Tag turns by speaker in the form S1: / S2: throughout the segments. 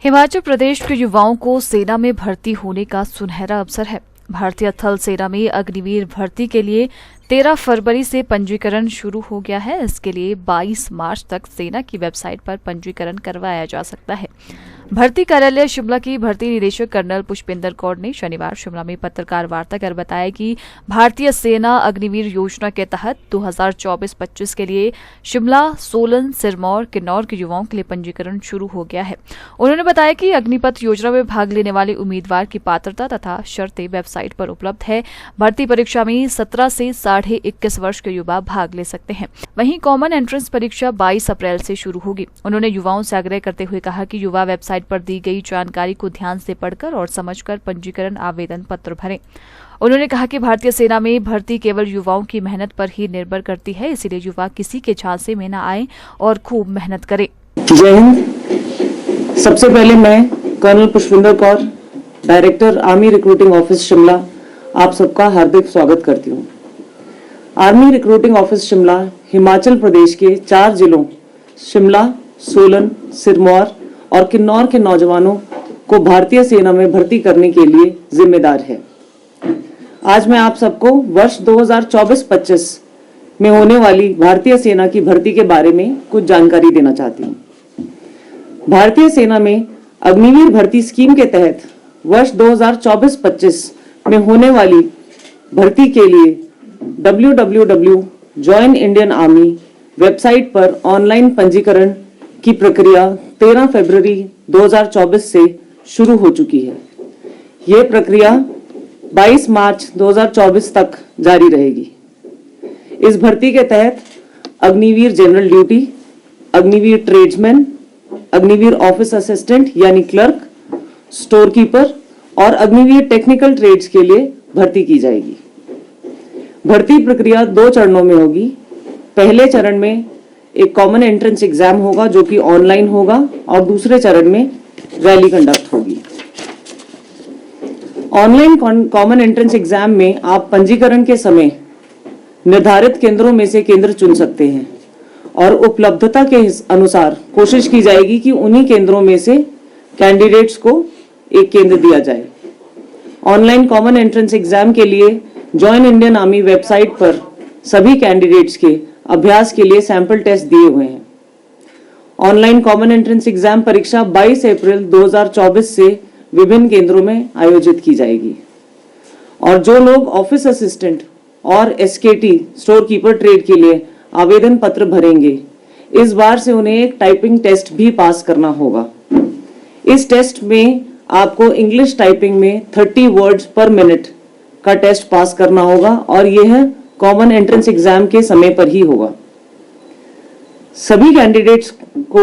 S1: हिमाचल प्रदेश के युवाओं को सेना में भर्ती होने का सुनहरा अवसर है। भारतीय थल सेना में अग्निवीर भर्ती के लिए 13 फरवरी से पंजीकरण शुरू हो गया है। इसके लिए 22 मार्च तक सेना की वेबसाइट पर पंजीकरण करवाया जा सकता है। भर्ती कार्यालय शिमला की भर्ती निदेशक कर्नल पुष्पिंदर कौर ने शनिवार शिमला में पत्रकार वार्ता कर बताया कि भारतीय सेना अग्निवीर योजना के तहत 2024-25 के लिए शिमला, सोलन, सिरमौर, किन्नौर के युवाओं के लिए पंजीकरण शुरू हो गया है। उन्होंने बताया कि अग्निपथ योजना में भाग लेने वाले उम्मीदवार की पात्रता तथा शर्तें वेबसाइट पर उपलब्ध है। भर्ती परीक्षा में 17 से 21.5 वर्ष के युवा भाग ले सकते हैं। वहीं कॉमन एंट्रेंस परीक्षा 22 अप्रैल से शुरू होगी। उन्होंने युवाओं से आग्रह करते हुए कहा कि युवा वेबसाइट पर दी गई जानकारी को ध्यान से पढ़कर और समझकर पंजीकरण आवेदन पत्र भरें। उन्होंने कहा कि भारतीय सेना में भर्ती केवल युवाओं की मेहनत पर ही निर्भर करती है, इसलिए युवा किसी के झांसे में न आए और खूब मेहनत करें।
S2: जय हिंद। सबसे पहले मैं colonel Pushpinder Kaur, director army recruiting office Shimla, आप सबका हार्दिक स्वागत करती हूँ। Army recruiting office Shimla Himachal Pradesh के 4 जिलों शिमला, सोलन, सिरमौर और किन्नौर के नौजवानों को भारतीय सेना में भर्ती करने के लिए जिम्मेदार है। आज मैं आप सबको वर्ष 2024-25 में होने वाली भारतीय सेना की भर्ती के बारे में कुछ जानकारी देना चाहती हूँ। भारतीय सेना में अग्निवीर भर्ती स्कीम के तहत वर्ष 2024-25 में होने वाली भर्ती के लिए www.joinindianarmy वेबसाइट पर ऑनलाइन पंजीकरण की प्रक्रिया 13 फरवरी 2024 से शुरू हो चुकी है। यह प्रक्रिया 22 मार्च 2024 तक जारी रहेगी। इस भर्ती के तहत Agniveer general duty, Agniveer tradesman, Agniveer office assistant यानी क्लर्क, स्टोर कीपर और अग्निवीर टेक्निकल ट्रेड्स के लिए भर्ती की जाएगी। भर्ती प्रक्रिया 2 चरणों में होगी। पहले चरण में एक कॉमन एंट्रेंस एग्जाम होगा जो कि ऑनलाइन होगा और दूसरे चरण में रैली कंडक्ट होगी। ऑनलाइन कॉमन एंट्रेंस एग्जाम में आप पंजीकरण के समय निर्धारित केंद्रों में से केंद्र चुन सकते हैं और उपलब्धता के अनुसार कोशिश की जाएगी कि उन्हीं केंद्रों में से कैंडिडेट्स को एक केंद्र दिया जाए। ऑनलाइन कॉमन एंट्रेंस एग्जाम के लिए जॉइन इंडियन आर्मी वेबसाइट पर सभी कैंडिडेट्स के अभ्यास के लिए सैंपल टेस्ट दिए हुए हैं। ऑनलाइन कॉमन एंट्रेंस एग्जाम परीक्षा 22 अप्रैल 2024 से विभिन्न केंद्रों में आयोजित की जाएगी और जो लोग ऑफिस असिस्टेंट और एसकेटी स्टोर कीपर ट्रेड के लिए आवेदन पत्र भरेंगे, इस बार से उन्हें एक टाइपिंग टेस्ट भी पास करना होगा। इस टेस्ट में आपको इंग्लिश टाइपिंग में 30 वर्ड्स पर मिनट का टेस्ट पास करना होगा और यह कॉमन एंट्रेंस एग्जाम के समय पर ही होगा। सभी कैंडिडेट्स को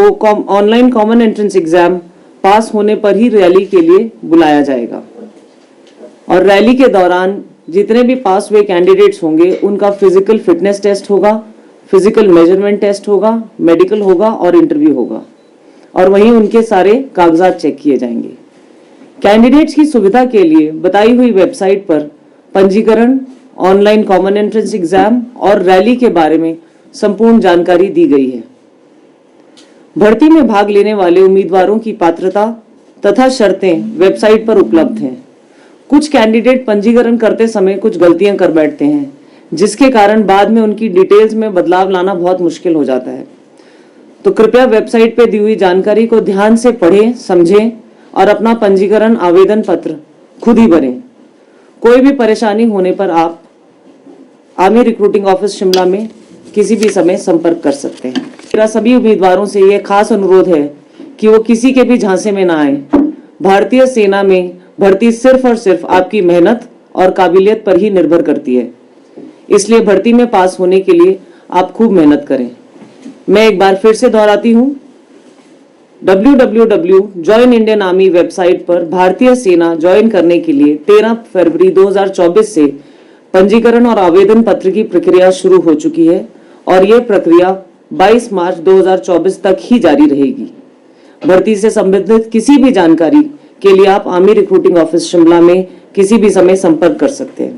S2: ऑनलाइन कॉमन एंट्रेंस एग्जाम पास होने पर ही रैली के लिए बुलाया जाएगा और रैली के दौरान जितने भी पास हुए कैंडिडेट्स होंगे उनका फिजिकल फिटनेस टेस्ट होगा, फिजिकल मेजरमेंट टेस्ट होगा, मेडिकल होगा और इंटरव्यू होगा और वहीं उनके सारे कागजात चेक किए जाएंगे। कैंडिडेट्स की सुविधा के लिए बताई हुई वेबसाइट पर पंजीकरण, ऑनलाइन कॉमन एंट्रेंस एग्जाम और रैली के बारे में संपूर्ण जानकारी दी गई है। भर्ती में भाग लेने वाले उम्मीदवारों की पात्रता तथा शर्तें वेबसाइट पर उपलब्ध हैं। कुछ कैंडिडेट पंजीकरण करते समय कुछ गलतियां कर बैठते हैं, जिसके कारण बाद में उनकी डिटेल्स में बदलाव लाना बहुत मुश्किल हो जाता है। तो कृपया वेबसाइट पर दी हुई जानकारी को ध्यान से पढ़ें, समझें और अपना पंजीकरण आवेदन पत्र खुद ही भरें। कोई भी परेशानी होने पर आप आर्मी रिक्रूटिंग ऑफिस शिमला में किसी भी समय संपर्क कर सकते हैं। मेरा सभी उम्मीदवारों से यह खास अनुरोध है कि वो किसी के भी झांसे में ना आए। भारतीय सेना में भर्ती सिर्फ और सिर्फ आपकी मेहनत और काबिलियत पर ही निर्भर करती है, इसलिए भर्ती में पास होने के लिए आप खूब मेहनत करें। मैं एक बार फिर से दोहराती हूँ, www.joinindianarmy वेबसाइट पर भारतीय सेना ज्वाइन करने के लिए 13 फरवरी 2024 से पंजीकरण और आवेदन पत्र की प्रक्रिया शुरू हो चुकी है और यह प्रक्रिया 22 मार्च 2024 तक ही जारी रहेगी। भर्ती से संबंधित किसी भी जानकारी के लिए आप आर्मी रिक्रूटिंग ऑफिस शिमला में किसी भी समय संपर्क कर सकते हैं।